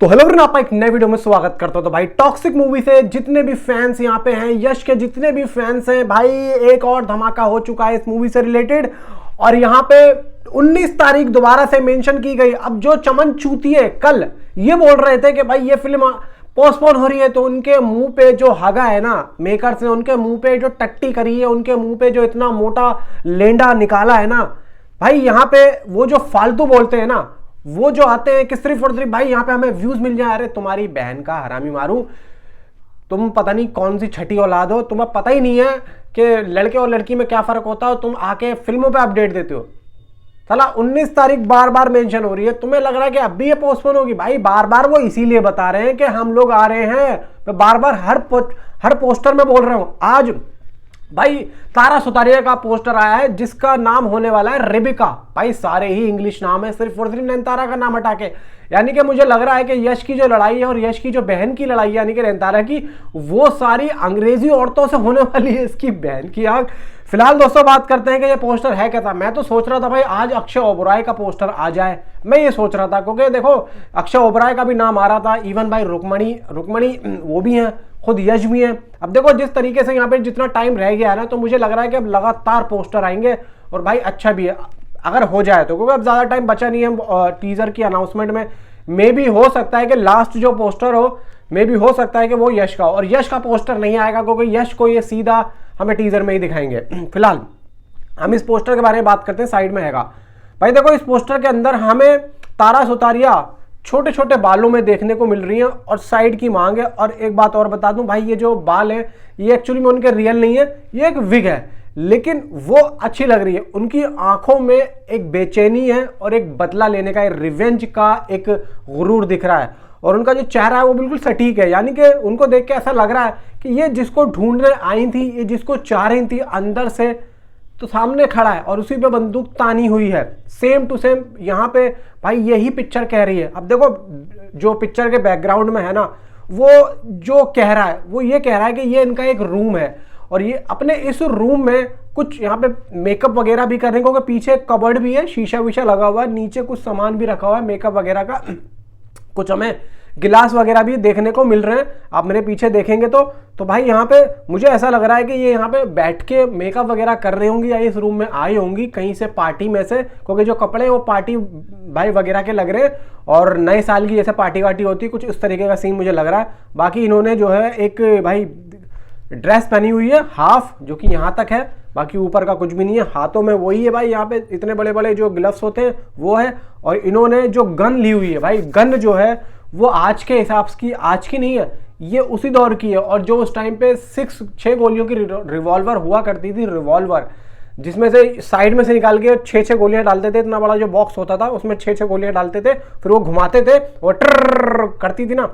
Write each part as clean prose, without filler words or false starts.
तो hello friend, आपका एक नए वीडियो में स्वागत करता हूं। तो भाई टॉक्सिक मूवी से जितने भी फैंस यहाँ पे हैं, यश के जितने भी फैंस हैं भाई, एक और धमाका हो चुका है इस मूवी से रिलेटेड। और यहाँ पे 19 तारीख दोबारा से मेंशन की गई। अब जो चमन चूतिए कल ये बोल रहे थे कि भाई ये फिल्म पोस्टपोन हो रही है, तो उनके मुंह पे जो हगा है ना मेकर्स ने, उनके मुंह पे जो टट्टी करी है, उनके मुंह पे जो इतना मोटा लेंडा निकाला है ना भाई, यहाँ पे वो जो फालतू बोलते हैं ना, वो जो आते हैं कि सिर्फ और सिर्फ भाई यहाँ पे हमें व्यूज मिल जाए। अरे तुम्हारी बहन का हरामी मारूं, तुम पता नहीं कौन सी छठी औलाद हो, तुम्हें पता ही नहीं है कि लड़के और लड़की में क्या फर्क होता है। तुम आके फिल्मों पे अपडेट देते हो। साला 19 तारीख बार बार मेंशन हो रही है, तुम्हें लग रहा है कि अब भी ये पोस्टपोन होगी। भाई बार बार वो इसीलिए बता रहे हैं कि हम लोग आ रहे हैं। मैं बार बार हर पोस्टर में बोल रहा हूं। आज भाई तारा सुतारिया का पोस्टर आया है जिसका नाम होने वाला है रेबिका। भाई सारे ही इंग्लिश नाम है, सिर्फ और सिर्फ नयनतारा का नाम हटा के। यानी कि मुझे लग रहा है कि यश की जो लड़ाई है और यश की जो बहन की लड़ाई है, यानी कि नयनतारा की, वो सारी अंग्रेजी औरतों से होने वाली है। इसकी बहन की आग। फिलहाल दोस्तों बात करते हैं कि ये पोस्टर है क्या था। मैं तो सोच रहा था भाई आज अक्षय ओबराय का पोस्टर आ जाए, मैं ये सोच रहा था, क्योंकि देखो अक्षय ओबराय का भी नाम आ रहा था, इवन भाई रुक्मणी वो भी हैं, खुद यश भी हैं। अब देखो जिस तरीके से यहाँ पे जितना टाइम रह गया है ना, तो मुझे लग रहा है कि अब लगातार पोस्टर आएंगे और भाई अच्छा भी है अगर हो जाए तो, क्योंकि अब ज्यादा टाइम बचा नहीं है टीजर की अनाउंसमेंट में। मे भी हो सकता है कि लास्ट जो पोस्टर हो, मे भी हो सकता है कि वो यश का, और यश का पोस्टर नहीं आएगा क्योंकि यश को ये सीधा हमें टीजर में ही दिखाएंगे। फिलहाल हम इस पोस्टर के बारे में बात करते हैं, साइड में हैगा भाई। देखो इस पोस्टर के अंदर हमें तारा सुतारिया छोटे छोटे बालों में देखने को मिल रही है और साइड की मांग है। और एक बात और बता दूं भाई, ये जो बाल है ये एक्चुअली में उनके रियल नहीं है, ये एक विग है, लेकिन वो अच्छी लग रही है। उनकी आंखों में एक बेचैनी है और एक बदला लेने का, एक रिवेंज का एक गुरूर दिख रहा है। और उनका जो चेहरा है वो बिल्कुल सटीक है, यानी कि उनको देख के ऐसा लग रहा है कि ये जिसको ढूंढने आई थी, ये जिसको चाह रही थी अंदर से, तो सामने खड़ा है और उसी पे बंदूक तानी हुई है। सेम टू सेम यहाँ पे भाई यही पिक्चर कह रही है। अब देखो जो पिक्चर के बैकग्राउंड में है ना, वो जो कह रहा है वो ये कह रहा है कि ये इनका एक रूम है और ये अपने इस रूम में कुछ यहाँ पे मेकअप वगैरह भी करने को, क्योंकि पीछे कबर्ड भी है, शीशा वीशा लगा हुआ है, नीचे कुछ सामान भी रखा हुआ है मेकअप वगैरह का, कुछ हमें गिलास वगैरह भी देखने को मिल रहे हैं। आप मेरे पीछे देखेंगे तो भाई यहाँ पे मुझे ऐसा लग रहा है कि ये यहाँ पे बैठ के मेकअप वगैरह कर रही होंगी या इस रूम में आई होंगी कहीं से पार्टी में से, क्योंकि जो कपड़े वो पार्टी भाई वगैरह के लग रहे हैं और नए साल की जैसे पार्टी वार्टी होती है, कुछ इस तरीके का सीन मुझे लग रहा है। बाकी इन्होंने जो है एक भाई ड्रेस पहनी हुई है हाफ, जो कि यहाँ तक है, बाकी ऊपर का कुछ भी नहीं है। हाथों में वही है भाई, यहाँ पे इतने बड़े बड़े जो ग्लव्स होते हैं वो है। और इन्होंने जो गन ली हुई है भाई, गन जो है वो आज के हिसाब की, आज की नहीं है, ये उसी दौर की है। और जो उस टाइम पे 6 गोलियों की रिवॉल्वर हुआ करती थी, रिवॉल्वर जिसमें से साइड में से निकाल के 6 गोलियां डालते थे। इतना बड़ा जो बॉक्स होता था उसमें 6 गोलियां डालते थे, फिर वो घुमाते थे और ट्रर करती थी ना,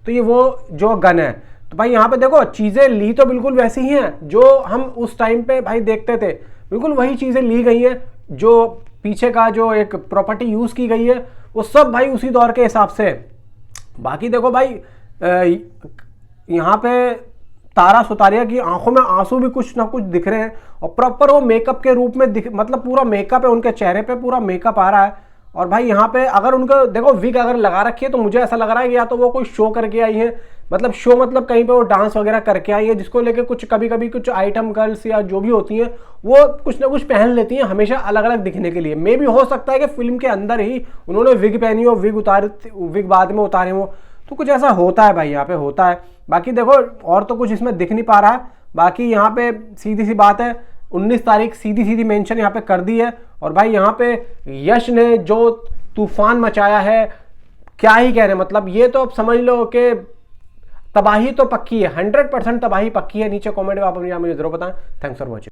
तो ये वो जो गन है। तो भाई यहाँ पे देखो चीजें ली तो बिल्कुल वैसी ही हैं जो हम उस टाइम पे भाई देखते थे, बिल्कुल वही चीजें ली गई हैं। जो पीछे का जो एक प्रॉपर्टी यूज की गई है वो सब भाई उसी दौर के हिसाब से। बाकी देखो भाई यहाँ पे तारा सुतारिया की आंखों में आंसू भी कुछ ना कुछ दिख रहे हैं और प्रॉपर वो मेकअप के रूप में मतलब पूरा मेकअप है, उनके चेहरे पे पूरा मेकअप आ रहा है। और भाई यहाँ पे अगर उनका देखो विग अगर लगा रखी है तो मुझे ऐसा लग रहा है कि या तो वो कोई शो करके आई है, मतलब शो मतलब कहीं पे वो डांस वगैरह करके आई है, जिसको लेके कुछ कभी कभी कुछ आइटम गर्ल्स या जो भी होती हैं वो कुछ ना कुछ पहन लेती हैं हमेशा अलग अलग दिखने के लिए। मे भी हो सकता है कि फिल्म के अंदर ही उन्होंने विग पहनी हो, विग बाद में उतारे हो, तो कुछ ऐसा होता है भाई, यहाँ पे होता है। बाकी देखो और तो कुछ इसमें दिख नहीं पा रहा है। बाकी यहाँ पे सीधी सी बात है, 19 तारीख सीधी सीधी मेंशन यहाँ पे कर दी है। और भाई यहाँ पे यश ने जो तूफान मचाया है, क्या ही कह रहे हैं, मतलब ये तो अब समझ लो कि तबाही तो पक्की है, 100% तबाही पक्की है। नीचे कमेंट में आप मुझे जरूर बताएं। Thanks for watching.